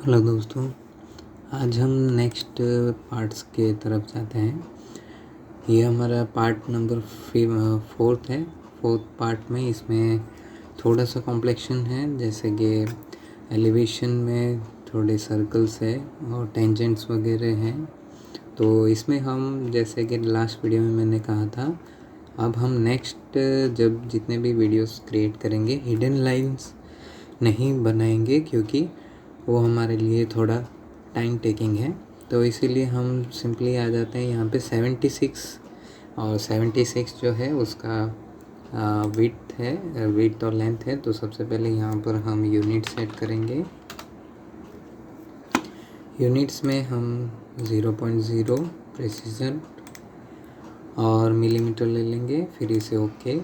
Hello दोस्तों, आज हम नेक्स्ट पार्ट्स के तरफ जाते हैं। ये हमारा पार्ट नंबर 4 है। 4th पार्ट में इसमें थोड़ा सा कॉम्प्लेक्शन है, जैसे कि एलिवेशन में थोड़े सर्कल्स है और टेंजेंट्स वगैरह हैं। तो इसमें हम, जैसे कि लास्ट वीडियो में मैंने कहा था, अब हम नेक्स्ट जब जितने भी वीडियोस क्रिएट करेंगे हिडन लाइंस नहीं बनाएंगे, क्योंकि वो हमारे लिए थोड़ा टाइम टेकिंग है। तो इसीलिए हम सिंपली आ जाते हैं यहाँ पे 76, और 76 जो है उसका विड्थ है, विड्थ और लेंथ है। तो सबसे पहले यहाँ पर हम यूनिट सेट करेंगे। यूनिट्स में हम 0.0 प्रेसिजन और मिलीमीटर ले लेंगे, फिर इसे ओके,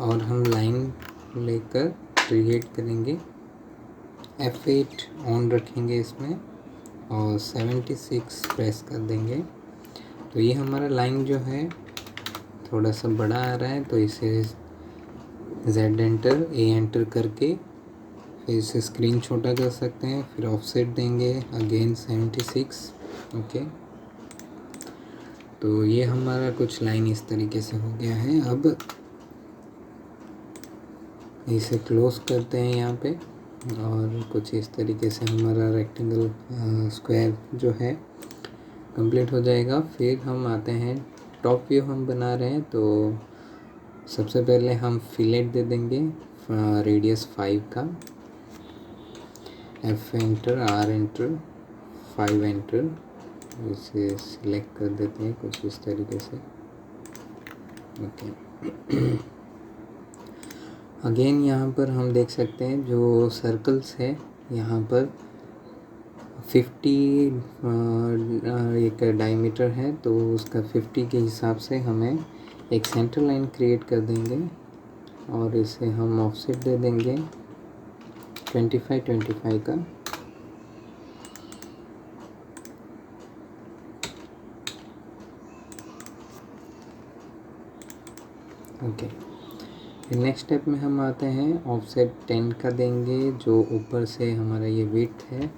और हम लाइन लेकर क्रिएट करेंगे। F8 ऑन रखेंगे इसमें और 76 प्रेस कर देंगे। तो ये हमारा लाइन जो है थोड़ा सा बड़ा आ रहा है, तो इसे Z एंटर, A एंटर करके फिर इसे स्क्रीन छोटा कर सकते हैं। फिर ऑफसेट देंगे अगेन 76। ओके, तो ये हमारा कुछ लाइन इस तरीके से हो गया है। अब इसे क्लोज करते हैं यहाँ पे, और कुछ इस तरीके से हमारा रेक्टेंगल स्क्वायर जो है कंप्लीट हो जाएगा। फिर हम आते हैं, टॉप व्यू हम बना रहे हैं, तो सबसे पहले हम फिलेट दे देंगे रेडियस 5 का। F enter, R enter, 5 enter, इसे सिलेक्ट कर देते हैं कुछ इस तरीके से। ओके, अगेन यहाँ पर हम देख सकते हैं जो सर्कल्स है, यहाँ पर 50 एक डायमीटर है, तो उसका 50 के हिसाब से हमें एक सेंटर लाइन क्रिएट कर देंगे, और इसे हम ऑफसेट दे देंगे 25 का। ओके, नेक्स्ट स्टेप में हम आते हैं, ऑफसेट 10 का देंगे, जो ऊपर से हमारा ये विड्थ है।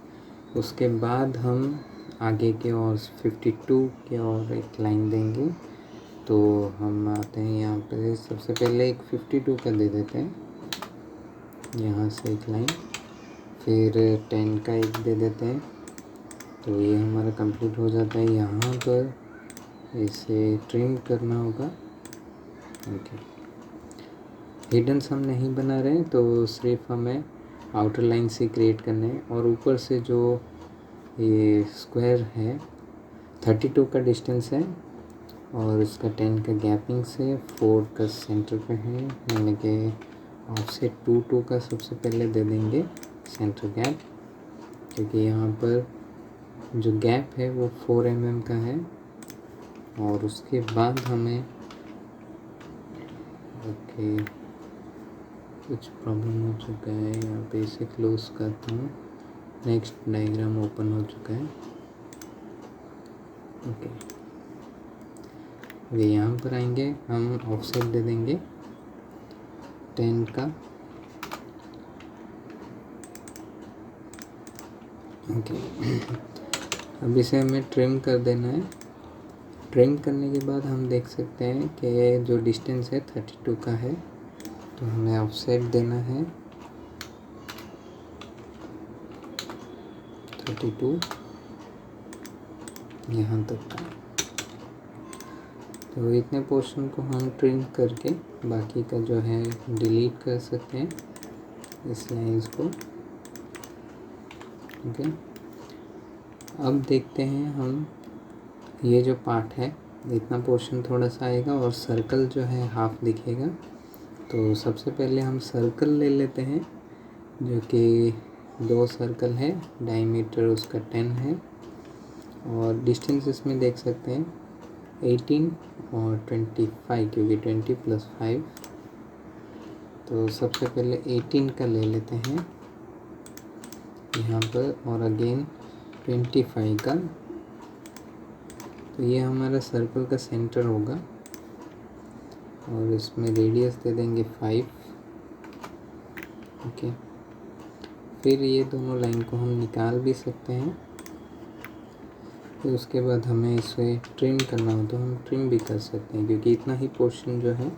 उसके बाद हम आगे के और 52 के और एक लाइन देंगे। तो हम आते हैं यहाँ पे, सबसे पहले एक 52 का दे देते हैं, यहाँ से एक लाइन, फिर 10 का एक दे देते हैं। तो ये हमारा कंप्लीट हो जाता है। यहाँ पर इसे ट्रिम करना होगा। ओके, हिडन्स हम नहीं बना रहे, तो सिर्फ हमें आउटर लाइन से क्रिएट करने हैं। और ऊपर से जो ये स्क्वायर है 32 का डिस्टेंस है, और इसका 10 का गैपिंग से 4 का सेंटर पे है, यानी कि ऑफसेट 2 का सबसे पहले दे देंगे सेंटर गैप, क्योंकि यहाँ पर जो गैप है वो 4 mm का है। और उसके बाद हमें ओके, कुछ प्रॉब्लम हो चुका है यहाँ पे, इसे क्लोज करता हूँ। नेक्स्ट डायग्राम ओपन हो चुका है। ओके, ये यहाँ पर आएंगे, हम ऑफसेट दे देंगे 10 का। ओके, अब इसे हमें ट्रिम कर देना है। ट्रिम करने के बाद हम देख सकते हैं कि जो डिस्टेंस है 32 का है, तो हमें ऑफसेट देना है 32 यहाँ तक का। तो इतने पोर्शन को हम ट्रिम करके बाकी का जो है डिलीट कर सकते हैं, इस लाइन्स को। ओके, अब देखते हैं हम, ये जो पार्ट है इतना पोर्शन थोड़ा सा आएगा, और सर्कल जो है हाफ दिखेगा। तो सबसे पहले हम सर्कल ले लेते हैं, जो कि 2 सर्कल है, डायमीटर उसका 10 है, और डिस्टेंस इसमें देख सकते हैं 18 और 25, क्योंकि 20 + 5। तो सबसे पहले 18 का ले लेते हैं यहाँ पर, और अगेन 25 का। तो ये हमारा सर्कल का सेंटर होगा, और इसमें रेडियस दे देंगे 5। ओके, फिर ये दोनों लाइन को हम निकाल भी सकते हैं। फिर उसके बाद हमें इसे ट्रिम करना हो तो हम ट्रिम भी कर सकते हैं, क्योंकि इतना ही पोर्शन जो है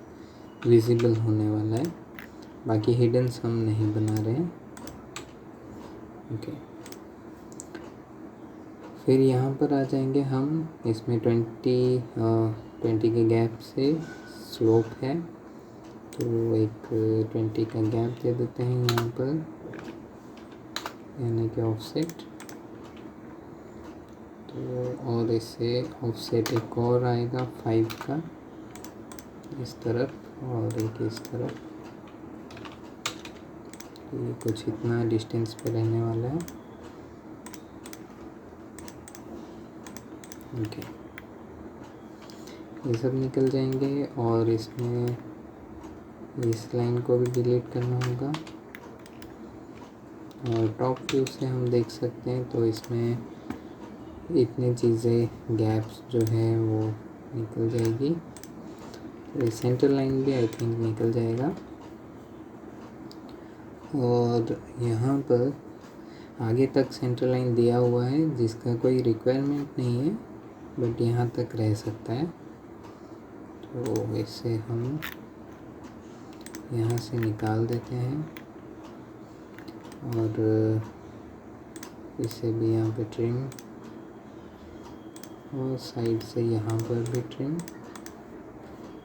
विजिबल होने वाला है, बाकी हिडन्स हम नहीं बना रहे हैं। ओके, फिर यहाँ पर आ जाएंगे हम। इसमें 20 के गैप से स्लोप है, तो एक 20 का गैप दे देते हैं यहाँ पर, यानी कि ऑफसेट। तो और इससे ऑफसेट एक और आएगा 5 का इस तरफ और एक इस तरफ। ये कुछ इतना डिस्टेंस पे रहने वाला है। ओके, ये सब निकल जाएंगे और इसमें इस लाइन को भी डिलीट करना होगा। और टॉप व्यू से हम देख सकते हैं तो इसमें इतनी चीज़ें गैप्स जो है वो निकल जाएगी। तो सेंटर लाइन भी आई थिंक निकल जाएगा। और यहाँ पर आगे तक सेंटर लाइन दिया हुआ है जिसका कोई रिक्वायरमेंट नहीं है, बट यहाँ तक रह सकता है। तो इसे हम यहाँ से निकाल देते हैं और इसे भी यहाँ पे ट्रिम और साइड से यहाँ पर भी ट्रिम।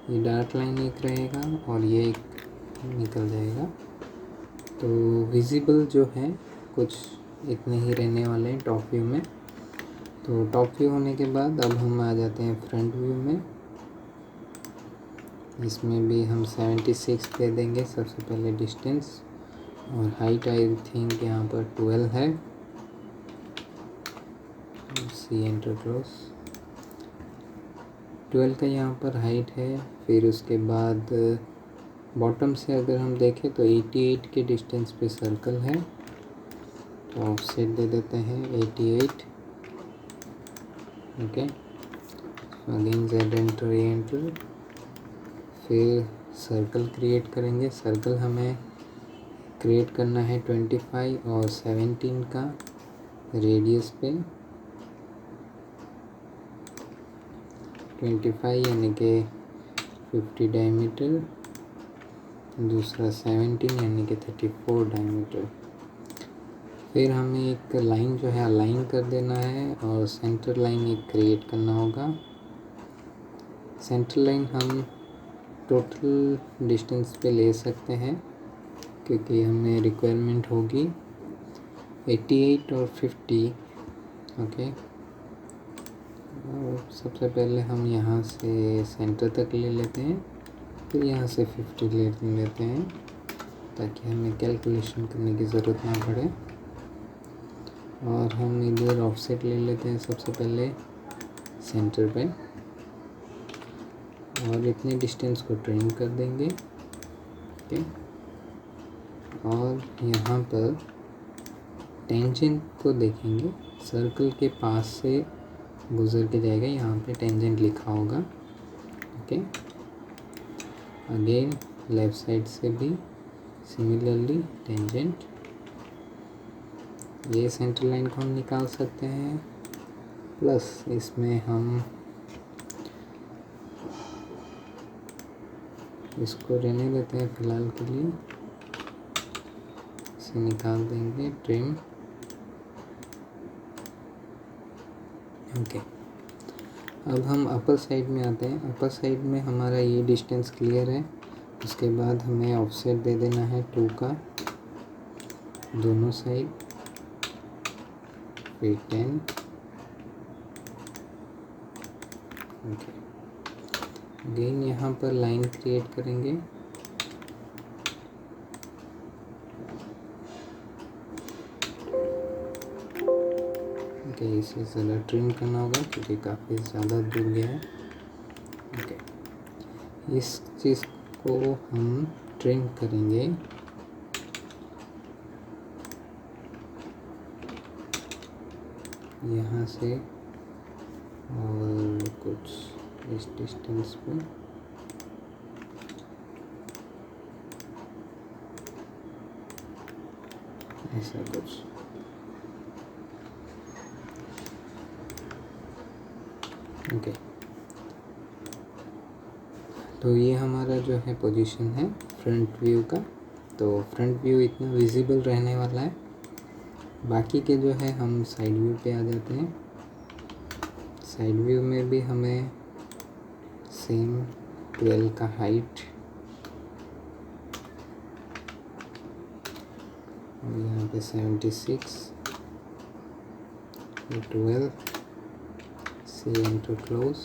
ये डार्क लाइन एक रहेगा और ये एक निकल जाएगा। तो विजिबल जो है कुछ इतने ही रहने वाले हैं टॉप व्यू में। तो टॉप व्यू होने के बाद अब हम आ जाते हैं फ्रंट व्यू में। इसमें भी हम 76 दे देंगे सबसे पहले डिस्टेंस, और हाइट आई थिंक यहाँ पर 12 है। सी एंटर क्लोज, 12 का यहाँ पर हाइट है। फिर उसके बाद बॉटम से अगर हम देखें तो 88 के डिस्टेंस पे सर्कल है, तो ऑफसेट दे देते हैं 88। Okay, again Z enter a enter. फिर सर्कल क्रिएट करेंगे। सर्कल हमें क्रिएट करना है 25 और 17 का रेडियस पे। 25 यानी कि 50 डायमीटर, दूसरा 17 यानी कि 34 डायमीटर। फिर हमें एक लाइन जो है अलाइन कर देना है और सेंटर लाइन एक क्रिएट करना होगा। सेंटर लाइन हम टोटल डिस्टेंस पे ले सकते हैं क्योंकि हमें रिक्वायरमेंट होगी 88 और 50। ओके, और सबसे पहले हम यहाँ से सेंटर तक ले लेते हैं, फिर यहाँ से 50 ले लेते हैं ताकि हमें कैलकुलेशन करने की ज़रूरत ना पड़े। और हम इधर ऑफसेट ले लेते हैं सबसे पहले सेंटर पे, और इतने डिस्टेंस को ट्रिम कर देंगे। ओके, और यहाँ पर टेंजेंट को देखेंगे, सर्कल के पास से गुजर के जाएगा, यहाँ पे टेंजेंट लिखा होगा। ओके, अगेन लेफ़्ट साइड से भी सिमिलरली टेंजेंट। ये सेंटर लाइन को हम निकाल सकते हैं, प्लस इसमें हम इसको रहने देते हैं फ़िलहाल के लिए, इसे निकाल देंगे ट्रिम। ओके, अब हम अपर साइड में आते हैं। अपर साइड में हमारा ये डिस्टेंस क्लियर है। उसके बाद हमें ऑफसेट दे देना है 2 का दोनों साइड, फिर 10। ओके, अगेन यहाँ पर लाइन क्रिएट करेंगे। ओके, इसे ज़रा ट्रिम करना होगा क्योंकि काफ़ी ज़्यादा दूर गया है। ओके, इस चीज़ को हम ट्रिम करेंगे। यहाँ से और कुछ इस डिस्टेंस पे। ऐसा कुछ। ओके, तो ये हमारा जो है पोजीशन है फ्रंट व्यू का। तो फ्रंट व्यू इतना विजिबल रहने वाला है। बाकी के जो है हम साइड व्यू पे आ जाते हैं। साइड व्यू में भी हमें सेम 12 का हाइट और यहाँ पे 76, 12 सी एंटर क्लोज।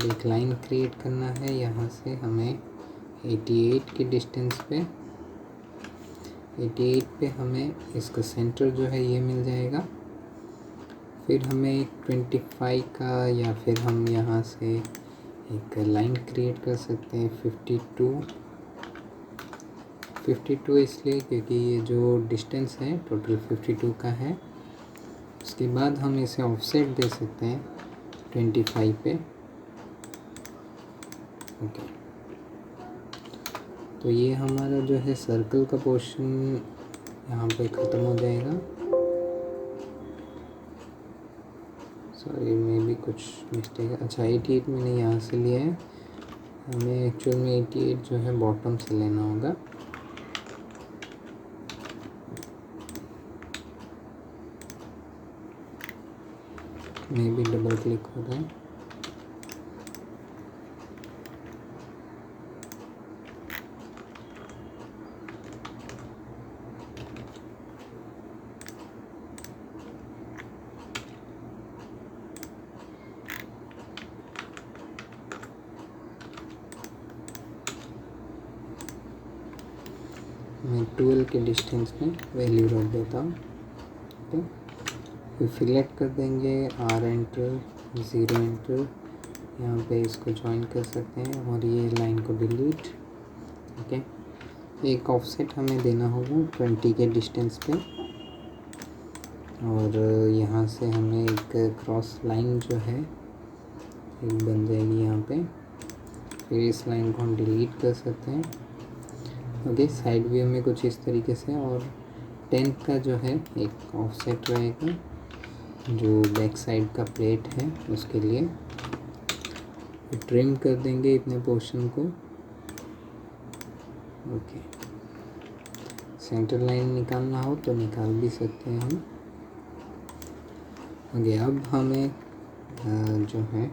एक लाइन क्रिएट करना है यहाँ से हमें 88 की डिस्टेंस पे। 88 पे हमें इसका सेंटर जो है ये मिल जाएगा। फिर हमें एक 25 का, या फिर हम यहाँ से एक लाइन क्रिएट कर सकते हैं 52 इसलिए क्योंकि ये जो डिस्टेंस है टोटल 52 का है। उसके बाद हम इसे ऑफसेट दे सकते हैं 25 पे। ओके, तो ये हमारा जो है सर्कल का पोर्शन यहाँ पे ख़त्म हो जाएगा। सॉरी, मे भी कुछ मिस्टेक है। अच्छा, 88 मैंने यहाँ से लिया है, हमें एक्चुअल में 88 जो है बॉटम से लेना होगा। मे भी डबल क्लिक हो रहा है। मैं 12 के डिस्टेंस में वैल्यू रख देता हूँ। ओके, फिर सिलेक्ट कर देंगे R एंटर, 0 एंटर। यहाँ पे इसको ज्वाइन कर सकते हैं और ये लाइन को डिलीट। ओके, एक ऑफसेट हमें देना होगा 20 के डिस्टेंस पे, और यहाँ से हमें एक क्रॉस लाइन जो है एक बन जाएगी यहाँ पे। फिर इस लाइन को हम डिलीट कर सकते हैं। ओके, साइड व्यू में कुछ इस तरीके से। और 10 का जो है एक ऑफसेट रहेगा जो बैक साइड का प्लेट है उसके लिए। ट्रिम कर देंगे इतने पोर्शन को। ओके, सेंटर लाइन निकालना हो तो निकाल भी सकते हैं हम। ओके, अब हमें जो है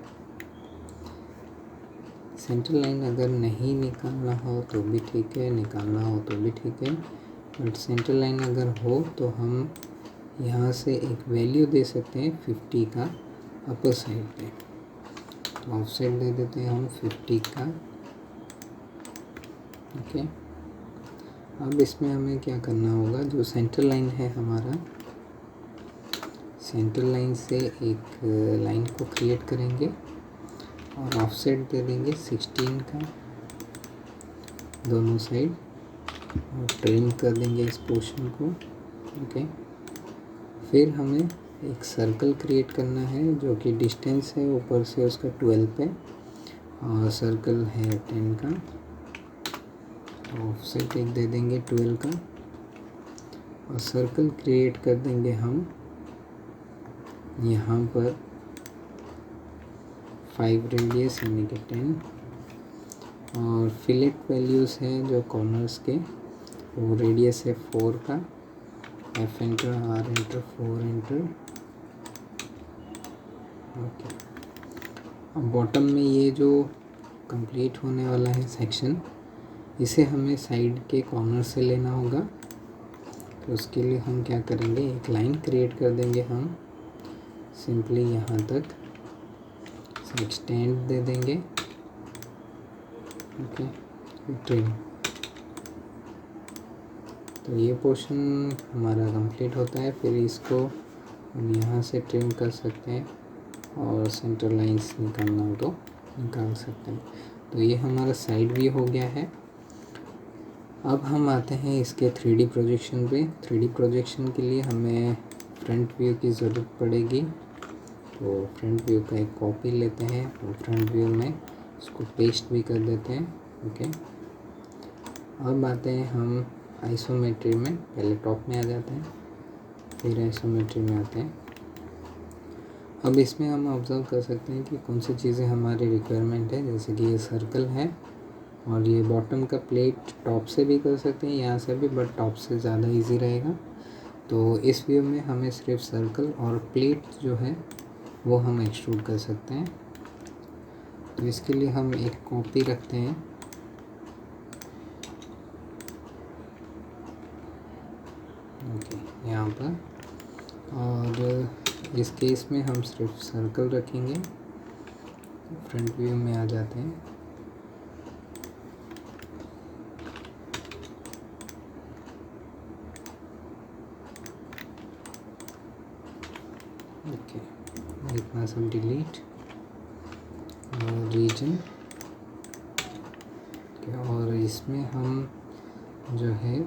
सेंटर लाइन अगर नहीं निकालना हो तो भी ठीक है, निकालना हो तो भी ठीक है। बट सेंटर लाइन अगर हो तो हम यहाँ से एक वैल्यू दे सकते हैं 50 का अपर साइड पे। तो ऑफसेट दे देते हैं हम 50 का। ओके, अब इसमें हमें क्या करना होगा, जो सेंटर लाइन है हमारा, सेंटर लाइन से एक लाइन को क्रिएट करेंगे और ऑफसेट दे देंगे 16 का दोनों साइड, और ट्रिम कर देंगे इस पोर्शन को। ओके, फिर हमें एक सर्कल क्रिएट करना है जो कि डिस्टेंस है ऊपर से उसका 12 पे, और सर्कल है 10 का। ऑफसेट एक दे देंगे 12 का, और सर्कल क्रिएट कर देंगे हम यहाँ पर 5 रेडियस यानी कि 10। और फिलेट वैल्यूज़ हैं जो कॉर्नर्स के, वो रेडियस है 4 का। F enter, R enter, 4 enter. Okay, अब बॉटम में ये जो कंप्लीट होने वाला है सेक्शन, इसे हमें साइड के कॉर्नर से लेना होगा। तो उसके लिए हम क्या करेंगे, एक लाइन क्रिएट कर देंगे हम सिंपली यहाँ तक, एक्सटेंड दे देंगे। Okay, trim. तो ये पोर्शन हमारा कंप्लीट होता है। फिर इसको हम यहाँ से ट्रिम कर सकते हैं और सेंटर लाइंस निकालना हो तो निकाल सकते हैं। तो ये हमारा साइड व्यू हो गया है। अब हम आते हैं इसके 3D प्रोजेक्शन पे। 3D प्रोजेक्शन के लिए हमें फ्रंट व्यू की ज़रूरत पड़ेगी। तो फ्रंट व्यू का एक कॉपी लेते हैं और फ्रंट व्यू में इसको पेस्ट भी कर देते हैं। ओके, अब आते हैं हम आइसोमेट्री में पहले टॉप में आ जाते हैं, फिर आइसोमेट्री में आते हैं। अब इसमें हम ऑब्ज़र्व कर सकते हैं कि कौन सी चीज़ें हमारी रिक्वायरमेंट है। जैसे कि ये सर्कल है और ये बॉटम का प्लेट टॉप से भी कर सकते हैं, यहाँ से भी, बट टॉप से ज़्यादा इजी रहेगा। तो इस व्यू में हमें सिर्फ सर्कल और प्लेट जो है वो हम एक्सट्रूड कर सकते हैं। तो इसके लिए हम एक कॉपी रखते हैं, ओके, यहाँ पर, और इस केस में हम सिर्फ सर्कल रखेंगे। फ्रंट व्यू में आ जाते हैं। ओके, इतना सब डिलीट और रीजन, और इसमें हम जो है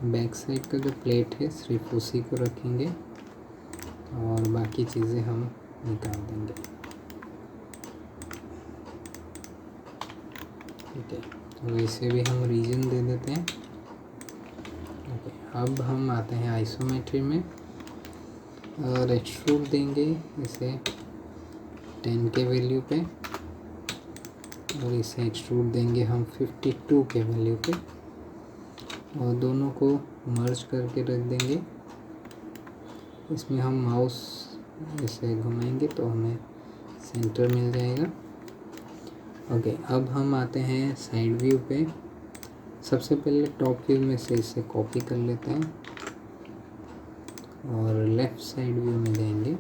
बैक साइड का जो प्लेट है सिर्फ उसी को रखेंगे और बाकी चीज़ें हम निकाल देंगे। ठीक है, तो इसे भी हम रीजन दे देते हैं। ओके, अब हम आते हैं आइसोमेट्री में और एक्सट्रूड देंगे इसे 10 के वैल्यू पे, और इसे एक्सट्रूड देंगे हम 52 के वैल्यू पे, और दोनों को मर्ज करके रख देंगे। इसमें हम माउस इसे घुमाएंगे तो हमें सेंटर मिल जाएगा। ओके, अब हम आते हैं साइड व्यू पे। सबसे पहले टॉप व्यू में से इसे कॉपी कर लेते हैं और लेफ़्ट साइड व्यू में जाएंगे,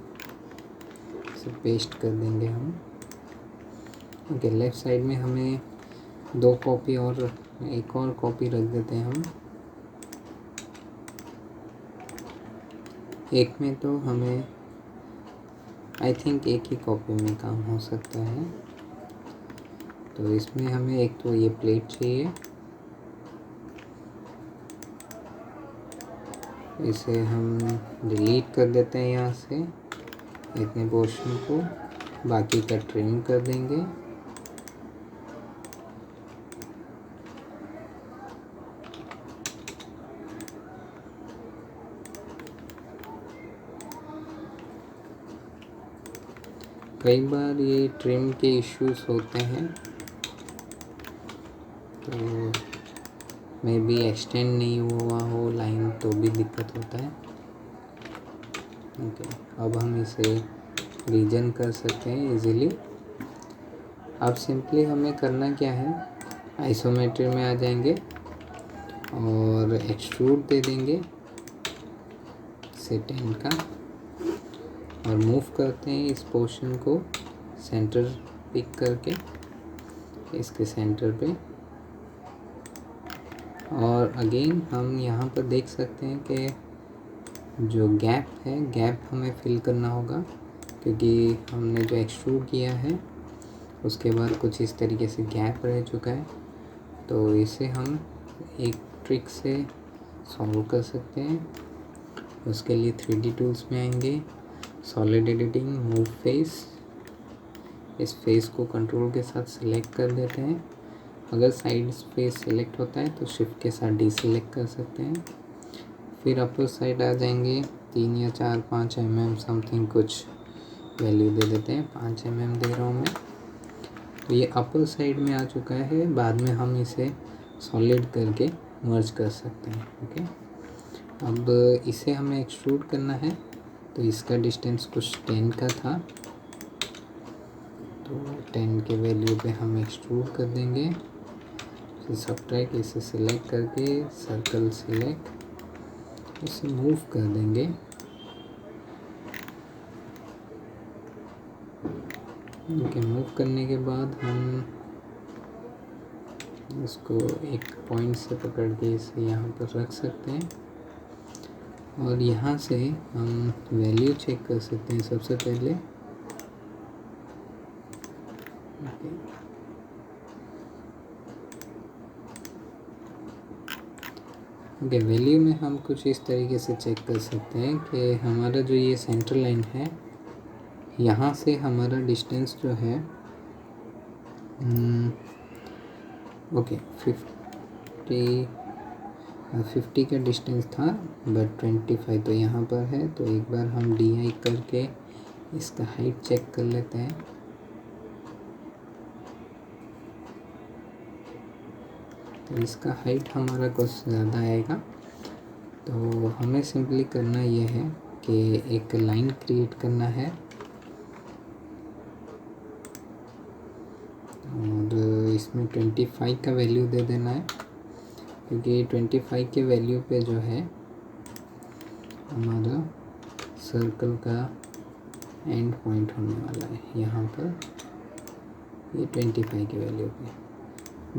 इसे पेस्ट कर देंगे हम। ओके, लेफ़्ट साइड में हमें 2 कॉपी और एक और कॉपी रख देते हैं हम। एक में तो हमें आई थिंक एक ही कॉपी में काम हो सकता है, तो इसमें हमें एक तो ये प्लेट चाहिए, इसे हम डिलीट कर देते हैं यहाँ से, इतने पोर्शन को, बाकी का ट्रिम कर देंगे। कई बार ये ट्रिम के इश्यूज होते हैं, तो मे बी एक्सटेंड नहीं हुआ हो लाइन तो भी दिक्कत होता है। ओके, अब हम इसे रीजन कर सकते हैं इजीली। अब सिंपली हमें करना क्या है, आइसोमेट्री में आ जाएंगे और एक्सट्रूड दे देंगे इसे 10 का, और मूव करते हैं इस पोर्शन को सेंटर पिक करके इसके सेंटर पे, और अगेन हम यहाँ पर देख सकते हैं कि जो गैप है, गैप हमें फिल करना होगा, क्योंकि हमने जो एक्सट्रूड किया है उसके बाद कुछ इस तरीके से गैप रह चुका है। तो इसे हम एक ट्रिक से सॉल्व कर सकते हैं। उसके लिए 3D टूल्स में आएंगे, सॉलिड एडिटिंग, मूव फेस, इस फेस को कंट्रोल के साथ सिलेक्ट कर देते हैं। अगर साइड फेस सिलेक्ट होता है तो शिफ्ट के साथ डीसिलेक्ट कर सकते हैं। फिर अपर साइड आ जाएंगे, 3 या 4, 5 mm समथिंग कुछ वैल्यू दे देते हैं, 5 mm दे रहा हूँ मैं। तो ये अपर साइड में आ चुका है, बाद में हम इसे सॉलिड करके मर्ज कर सकते हैं। ओके, अब इसे हमें एक्सट्रूड करना है, तो इसका डिस्टेंस कुछ 10 का था, तो 10 के वैल्यू पे हम एक्सट्रूड कर देंगे। इसे सबट्रैक्ट, इसे सिलेक्ट करके सर्कल सिलेक्ट, इसे मूव कर देंगे। ओके, मूव करने के बाद हम इसको एक पॉइंट से पकड़ के इसे यहाँ पर रख सकते हैं, और यहाँ से हम वैल्यू चेक कर सकते हैं सबसे पहले। ओके, वैल्यू में हम कुछ इस तरीके से चेक कर सकते हैं कि हमारा जो ये सेंटर लाइन है, यहाँ से हमारा डिस्टेंस जो है ओके 50 का डिस्टेंस था, बट 25 तो यहाँ पर है। तो एक बार हम DI करके इसका हाइट चेक कर लेते हैं। तो इसका हाइट हमारा कुछ ज़्यादा आएगा। तो हमें सिंपली करना ये है कि एक लाइन क्रिएट करना है और इसमें 25 का वैल्यू दे देना है, क्योंकि 25 के वैल्यू पे जो है हमारा सर्कल का एंड पॉइंट होने वाला है यहाँ पर, ये 25 के वैल्यू पे।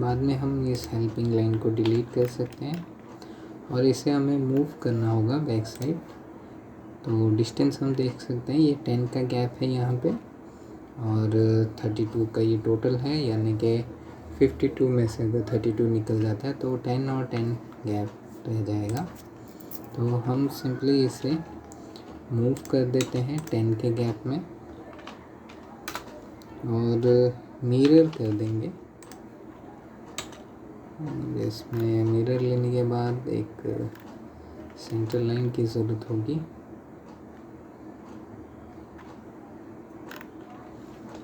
बाद में हम इस हेल्पिंग लाइन को डिलीट कर सकते हैं और इसे हमें मूव करना होगा बैक साइड। तो डिस्टेंस हम देख सकते हैं, ये 10 का गैप है यहाँ पे और 32 का ये टोटल है, यानी कि 52 में से अगर 32 निकल जाता है तो 10 और 10 गैप रह जाएगा। तो हम सिंपली इसे मूव कर देते हैं 10 के गैप में और मिरर कर देंगे। इसमें मिरर लेने के बाद एक सेंटर लाइन की ज़रूरत होगी।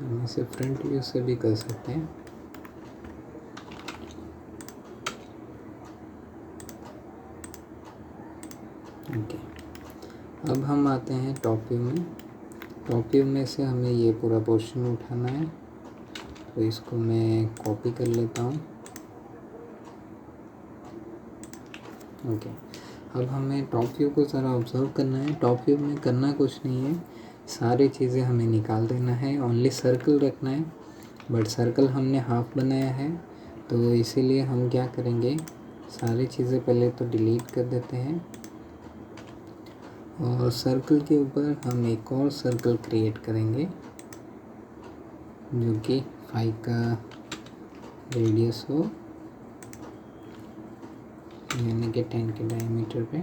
हम इसे फ्रंट व्यू से भी कर सकते हैं। ओके, अब हम आते हैं टॉप व्यू में। टॉप व्यू में से हमें ये पूरा पोर्शन उठाना है, तो इसको मैं कॉपी कर लेता हूँ। ओके, अब हमें टॉप व्यू को ज़रा ऑब्जर्व करना है। टॉप व्यू में करना कुछ नहीं है, सारी चीज़ें हमें निकाल देना है, ओनली सर्कल रखना है। बट सर्कल हमने हाफ बनाया है, तो इसीलिए हम क्या करेंगे, सारी चीज़ें पहले तो डिलीट कर देते हैं और सर्कल के ऊपर हम एक और सर्कल क्रिएट करेंगे जो कि 5 का रेडियस हो, यानी कि 10 के डायमीटर पे,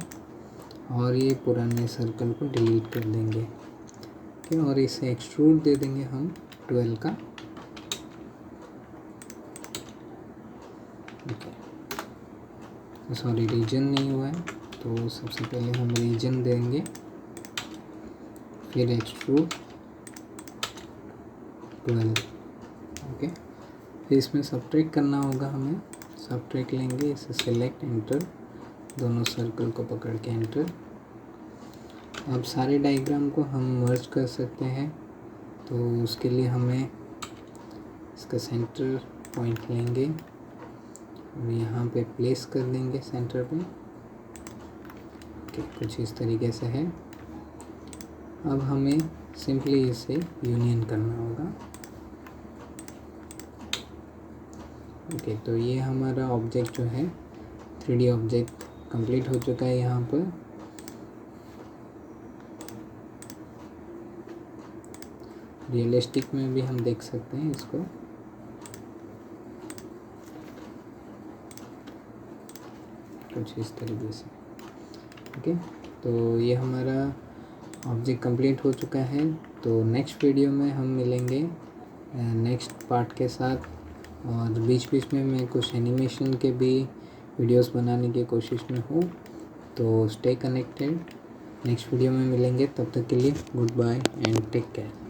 और ये पुराने सर्कल को डिलीट कर देंगे। ओके, और इसे एक्सट्रूड दे देंगे हम 12 का। ओके, सॉरी रीजन नहीं हुआ है, तो सबसे पहले हम रीजन देंगे, फिर एक्सट्रूड 12। ओके, फिर इसमें सब्ट्रैक्ट करना होगा हमें। सब्ट्रैक्ट लेंगे, इसे सेलेक्ट, एंटर, दोनों सर्कल को पकड़ के एंटर। अब सारे डायग्राम को हम मर्ज कर सकते हैं, तो उसके लिए हमें इसका सेंटर पॉइंट लेंगे और यहाँ पे प्लेस कर देंगे सेंटर पे। ओके, कुछ इस तरीके से है। अब हमें सिंपली इसे यूनियन करना होगा। ओके, तो ये हमारा ऑब्जेक्ट जो है 3D ऑब्जेक्ट कंप्लीट हो चुका है। यहाँ पर रियलिस्टिक में भी हम देख सकते हैं इसको। कुछ इस तरीके से। ओके, तो ये हमारा ऑब्जेक्ट कंप्लीट हो चुका है। तो नेक्स्ट वीडियो में हम मिलेंगे नेक्स्ट पार्ट के साथ, और बीच बीच में मैं कुछ एनिमेशन के भी वीडियोस बनाने की कोशिश में हूँ। तो स्टे कनेक्टेड, नेक्स्ट वीडियो में मिलेंगे, तब तक के लिए goodbye and take care.